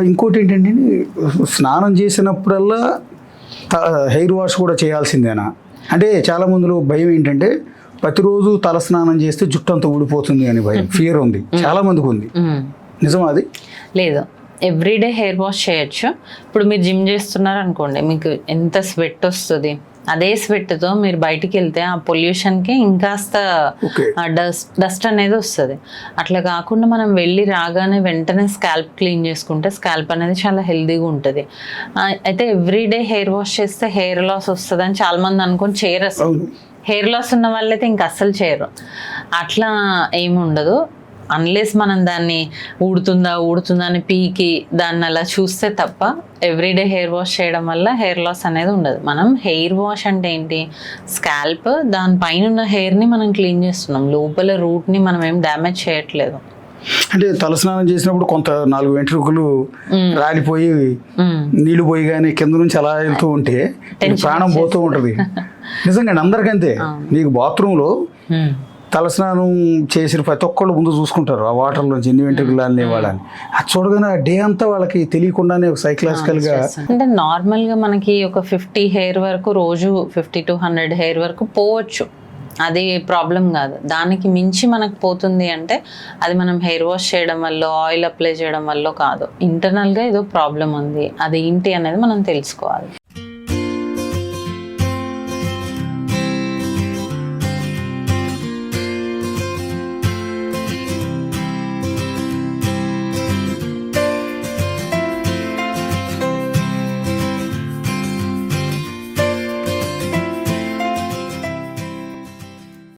ఇంకోటి ఏంటంటే స్నానం చేసినప్పుడల్లా హెయిర్ వాష్ కూడా చేయాల్సిందేనా? అంటే చాలా మందిలో భయం ఏంటంటే ప్రతిరోజు తల స్నానం చేస్తే జుట్టు అంతా ఊడిపోతుంది అని భయం, ఫియర్ ఉంది, చాలా మందికి ఉంది. నిజమా అది? లేదు, ఎవ్రీడే హెయిర్ వాష్ చేయొచ్చు. ఇప్పుడు మీరు జిమ్ చేస్తున్నారు అనుకోండి, మీకు ఎంత స్వెట్ వస్తుంది, అదే స్వెట్తో మీరు బయటికి వెళ్తే ఆ పొల్యూషన్కి ఇంకాస్త డస్ట్ అనేది వస్తుంది. అట్లా కాకుండా మనం వెళ్ళి రాగానే వెంటనే స్కాల్ప్ క్లీన్ చేసుకుంటే స్కాల్ప్ అనేది చాలా హెల్దీగా ఉంటుంది. అయితే ఎవ్రీడే హెయిర్ వాష్ చేస్తే హెయిర్ లాస్ వస్తుంది అని చాలా మంది అనుకొని చేయరు. అసలు హెయిర్ లాస్ ఉన్న వాళ్ళైతే ఇంకా అస్సలు చేయరు. అట్లా ఏమి ఉండదు. అన్లెస్ మనం దాన్ని ఊడుతుందా అని పీకి దాన్ని అలా చూస్తే తప్ప ఎవ్రీడే హెయిర్ వాష్ చేయడం వల్ల హెయిర్ లాస్ అనేది ఉండదు. మనం హెయిర్ వాష్ అంటే ఏంటి, స్కాల్ప్ దానిపైన ఉన్న హెయిర్ని మనం క్లీన్ చేస్తున్నాం, లోపల రూట్ని మనం ఏం డ్యామేజ్ చేయట్లేదు. అంటే తలస్నానం చేసినప్పుడు కొంత 4 వెంట్రుకలు రాలిపోయి నీళ్లు పోయి కానీ కింద నుంచి అలా వెళ్తూ ఉంటే ప్రాణం పోతూ ఉంటుంది. నిజంగా అందరికంతే. నీకు బాత్రూంలో తలస్నానం చేసిన ప్రతి ఒక్కళ్ళు ముందు చూసుకుంటారు ఆ వాటర్లోంచి ఎన్ని వెంట్రుకలు అన్నీ వాళ్ళని. అది చూడగానే డే అంతా వాళ్ళకి తెలియకుండానే సైకలాజికల్గా. అంటే నార్మల్గా మనకి ఒక 50 హెయిర్ వరకు రోజు 50 to 100 హెయిర్ వరకు పోవచ్చు, అది ప్రాబ్లం కాదు. దానికి మించి మనకు పోతుంది అంటే అది మనం హెయిర్ వాష్ చేయడం వల్ల, ఆయిల్ అప్లై చేయడం వల్ల కాదు, ఇంటర్నల్గా ఏదో ప్రాబ్లం ఉంది, అది ఏంటి అనేది మనం తెలుసుకోవాలి.